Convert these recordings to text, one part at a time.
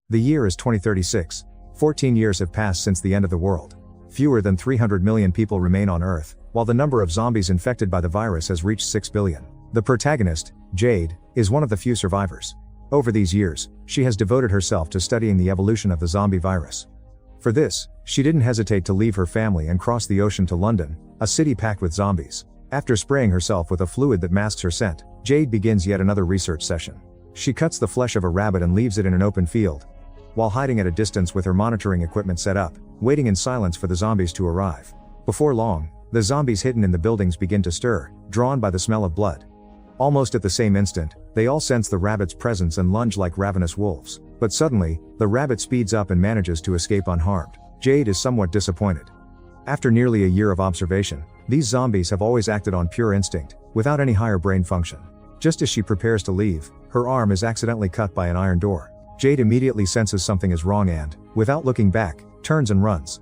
The year is 2036. 14 years have passed since the end of the world. Fewer than 300 million people remain on Earth, while the number of zombies infected by the virus has reached 6 billion. The protagonist, Jade, is one of the few survivors. Over these years, she has devoted herself to studying the evolution of the zombie virus. For this, she didn't hesitate to leave her family and cross the ocean to London, a city packed with zombies. After spraying herself with a fluid that masks her scent, Jade begins yet another research session. She cuts the flesh of a rabbit and leaves it in an open field, while hiding at a distance with her monitoring equipment set up, waiting in silence for the zombies to arrive. Before long, the zombies hidden in the buildings begin to stir, drawn by the smell of blood. Almost at the same instant, they all sense the rabbit's presence and lunge like ravenous wolves. But suddenly, the rabbit speeds up and manages to escape unharmed. Jade is somewhat disappointed. After nearly a year of observation, these zombies have always acted on pure instinct, without any higher brain function. Just as she prepares to leave, her arm is accidentally cut by an iron door. Jade immediately senses something is wrong and, without looking back, turns and runs.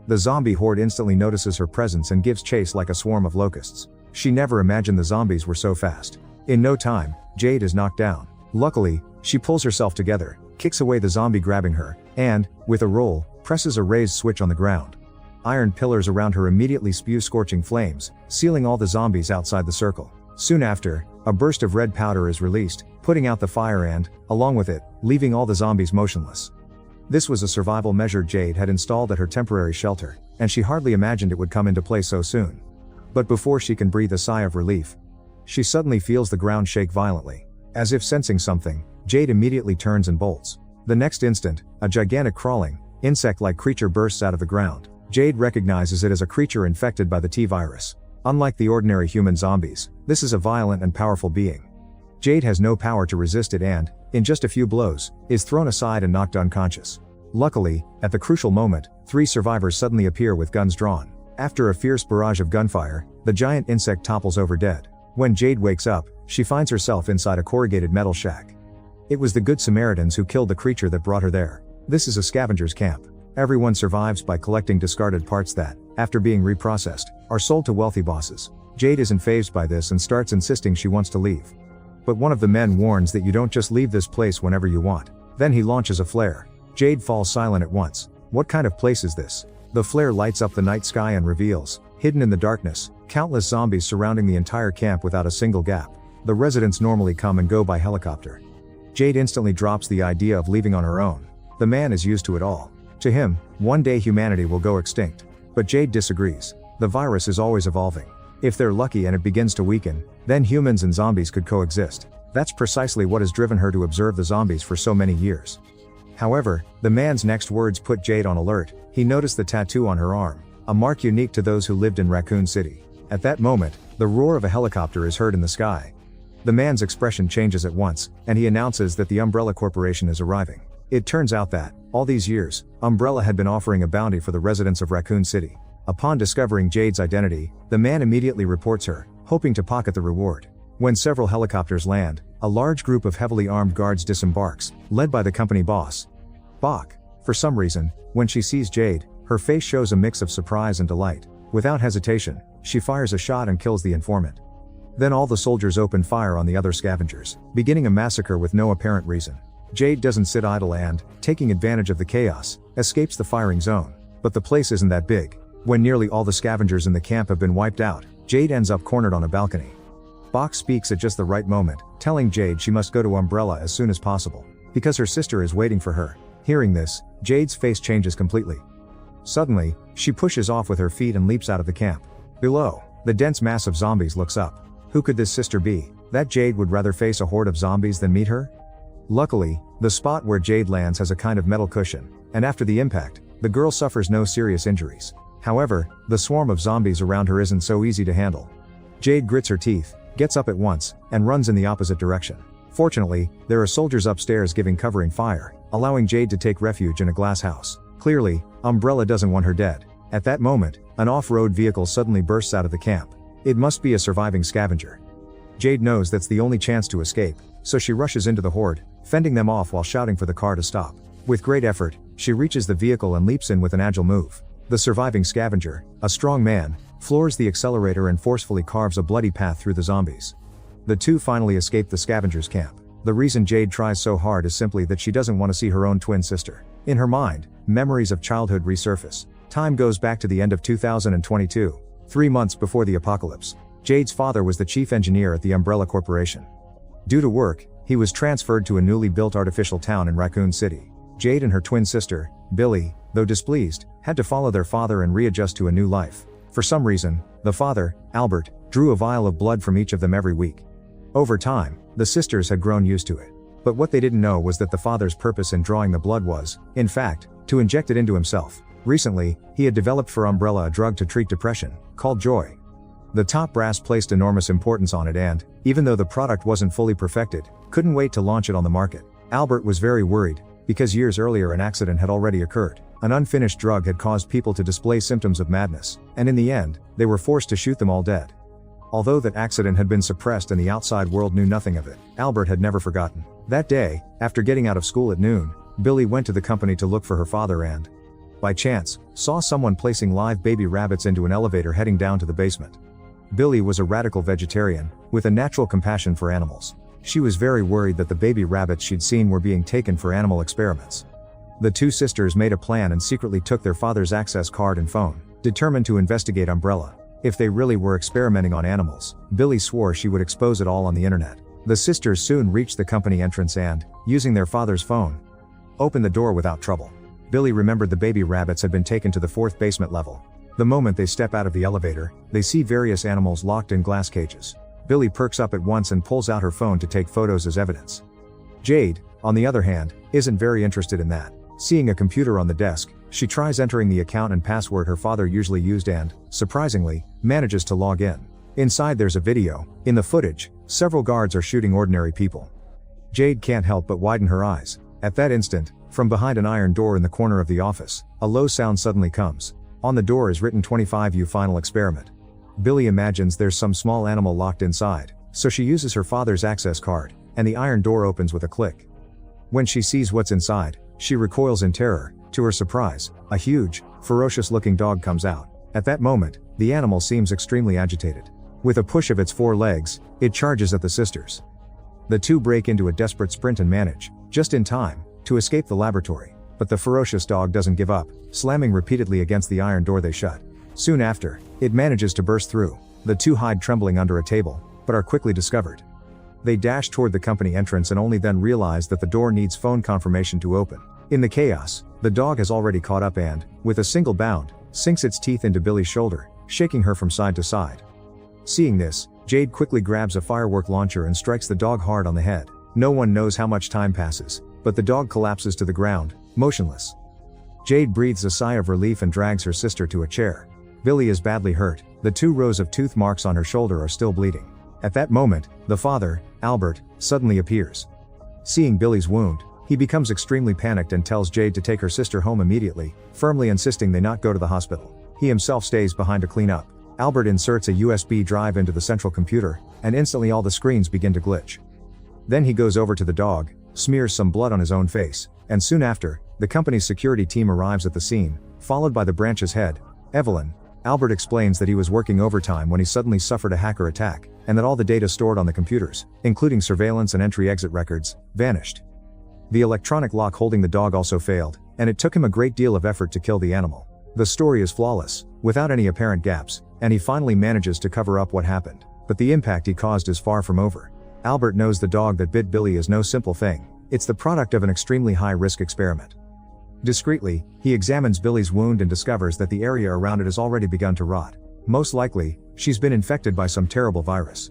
The zombie horde instantly notices her presence and gives chase like a swarm of locusts. She never imagined the zombies were so fast. In no time, Jade is knocked down. Luckily, she pulls herself together, kicks away the zombie grabbing her, and, with a roll, presses a raised switch on the ground. Iron pillars around her immediately spew scorching flames, sealing all the zombies outside the circle. Soon after, a burst of red powder is released, putting out the fire and, along with it, leaving all the zombies motionless. This was a survival measure Jade had installed at her temporary shelter, and she hardly imagined it would come into play so soon. But before she can breathe a sigh of relief, she suddenly feels the ground shake violently. As if sensing something, Jade immediately turns and bolts. The next instant, a gigantic crawling, insect-like creature bursts out of the ground. Jade recognizes it as a creature infected by the T-virus. Unlike the ordinary human zombies, this is a violent and powerful being. Jade has no power to resist it and, in just a few blows, is thrown aside and knocked unconscious. Luckily, at the crucial moment, 3 survivors suddenly appear with guns drawn. After a fierce barrage of gunfire, the giant insect topples over dead. When Jade wakes up, she finds herself inside a corrugated metal shack. It was the Good Samaritans who killed the creature that brought her there. This is a scavenger's camp. Everyone survives by collecting discarded parts that, after being reprocessed, are sold to wealthy bosses. Jade isn't fazed by this and starts insisting she wants to leave. But one of the men warns that you don't just leave this place whenever you want. Then he launches a flare. Jade falls silent at once. What kind of place is this? The flare lights up the night sky and reveals, hidden in the darkness, countless zombies surrounding the entire camp without a single gap. The residents normally come and go by helicopter. Jade instantly drops the idea of leaving on her own. The man is used to it all. To him, one day humanity will go extinct. But Jade disagrees. The virus is always evolving. If they're lucky and it begins to weaken, then humans and zombies could coexist. That's precisely what has driven her to observe the zombies for so many years. However, the man's next words put Jade on alert. He noticed the tattoo on her arm, a mark unique to those who lived in Raccoon City. At that moment, the roar of a helicopter is heard in the sky. The man's expression changes at once, and he announces that the Umbrella Corporation is arriving. It turns out that, all these years, Umbrella had been offering a bounty for the residents of Raccoon City. Upon discovering Jade's identity, the man immediately reports her, hoping to pocket the reward. When several helicopters land, a large group of heavily armed guards disembarks, led by the company boss, Bach. For some reason, when she sees Jade, her face shows a mix of surprise and delight. Without hesitation, she fires a shot and kills the informant. Then all the soldiers open fire on the other scavengers, beginning a massacre with no apparent reason. Jade doesn't sit idle and, taking advantage of the chaos, escapes the firing zone. But the place isn't that big. When nearly all the scavengers in the camp have been wiped out, Jade ends up cornered on a balcony. Bach speaks at just the right moment, telling Jade she must go to Umbrella as soon as possible, because her sister is waiting for her. Hearing this, Jade's face changes completely. Suddenly, she pushes off with her feet and leaps out of the camp. Below, the dense mass of zombies looks up. Who could this sister be, that Jade would rather face a horde of zombies than meet her? Luckily, the spot where Jade lands has a kind of metal cushion, and after the impact, the girl suffers no serious injuries. However, the swarm of zombies around her isn't so easy to handle. Jade grits her teeth, gets up at once, and runs in the opposite direction. Fortunately, there are soldiers upstairs giving covering fire, allowing Jade to take refuge in a glass house. Clearly, Umbrella doesn't want her dead. At that moment, an off-road vehicle suddenly bursts out of the camp. It must be a surviving scavenger. Jade knows that's the only chance to escape, so she rushes into the horde, fending them off while shouting for the car to stop. With great effort, she reaches the vehicle and leaps in with an agile move. The surviving scavenger, a strong man, floors the accelerator and forcefully carves a bloody path through the zombies. The two finally escape the scavenger's camp. The reason Jade tries so hard is simply that she doesn't want to see her own twin sister. In her mind, memories of childhood resurface. Time goes back to the end of 2022, 3 months before the apocalypse. Jade's father was the chief engineer at the Umbrella Corporation. Due to work, he was transferred to a newly built artificial town in Raccoon City. Jade and her twin sister, Billy, though displeased, had to follow their father and readjust to a new life. For some reason, the father, Albert, drew a vial of blood from each of them every week. Over time, the sisters had grown used to it. But what they didn't know was that the father's purpose in drawing the blood was, in fact, to inject it into himself. Recently, he had developed for Umbrella a drug to treat depression, called Joy. The top brass placed enormous importance on it and, even though the product wasn't fully perfected, couldn't wait to launch it on the market. Albert was very worried, because years earlier an accident had already occurred. An unfinished drug had caused people to display symptoms of madness, and in the end, they were forced to shoot them all dead. Although that accident had been suppressed and the outside world knew nothing of it, Albert had never forgotten. That day, after getting out of school at noon, Billy went to the company to look for her father and, by chance, saw someone placing live baby rabbits into an elevator heading down to the basement. Billy was a radical vegetarian, with a natural compassion for animals. She was very worried that the baby rabbits she'd seen were being taken for animal experiments. The two sisters made a plan and secretly took their father's access card and phone, determined to investigate Umbrella. If they really were experimenting on animals, Billy swore she would expose it all on the internet. The sisters soon reached the company entrance and, using their father's phone, opened the door without trouble. Billy remembered the baby rabbits had been taken to the 4th basement level. The moment they step out of the elevator, they see various animals locked in glass cages. Billy perks up at once and pulls out her phone to take photos as evidence. Jade, on the other hand, isn't very interested in that. Seeing a computer on the desk, she tries entering the account and password her father usually used and, surprisingly, manages to log in. Inside there's a video. In the footage, several guards are shooting ordinary people. Jade can't help but widen her eyes. At that instant, from behind an iron door in the corner of the office, a low sound suddenly comes. On the door is written 25U Final Experiment. Billy imagines there's some small animal locked inside, so she uses her father's access card, and the iron door opens with a click. When she sees what's inside, she recoils in terror. To her surprise, a huge, ferocious-looking dog comes out. At that moment, the animal seems extremely agitated. With a push of its 4 legs, it charges at the sisters. The two break into a desperate sprint and manage, just in time, to escape the laboratory. But the ferocious dog doesn't give up, slamming repeatedly against the iron door they shut. Soon after, it manages to burst through. The two hide trembling under a table, but are quickly discovered. They dash toward the company entrance and only then realize that the door needs phone confirmation to open. In the chaos, the dog has already caught up and, with a single bound, sinks its teeth into Billy's shoulder, shaking her from side to side. Seeing this, Jade quickly grabs a firework launcher and strikes the dog hard on the head. No one knows how much time passes, but the dog collapses to the ground, motionless. Jade breathes a sigh of relief and drags her sister to a chair. Billy is badly hurt. The 2 rows of tooth marks on her shoulder are still bleeding. At that moment, the father, Albert, suddenly appears. Seeing Billy's wound, he becomes extremely panicked and tells Jade to take her sister home immediately, firmly insisting they not go to the hospital. He himself stays behind to clean up. Albert inserts a USB drive into the central computer, and instantly all the screens begin to glitch. Then he goes over to the dog, smears some blood on his own face, and soon after, the company's security team arrives at the scene, followed by the branch's head, Evelyn. Albert explains that he was working overtime when he suddenly suffered a hacker attack, and that all the data stored on the computers, including surveillance and entry-exit records, vanished. The electronic lock holding the dog also failed, and it took him a great deal of effort to kill the animal. The story is flawless, without any apparent gaps, and he finally manages to cover up what happened. But the impact he caused is far from over. Albert knows the dog that bit Billy is no simple thing. It's the product of an extremely high-risk experiment. Discreetly, he examines Billy's wound and discovers that the area around it has already begun to rot. Most likely, she's been infected by some terrible virus.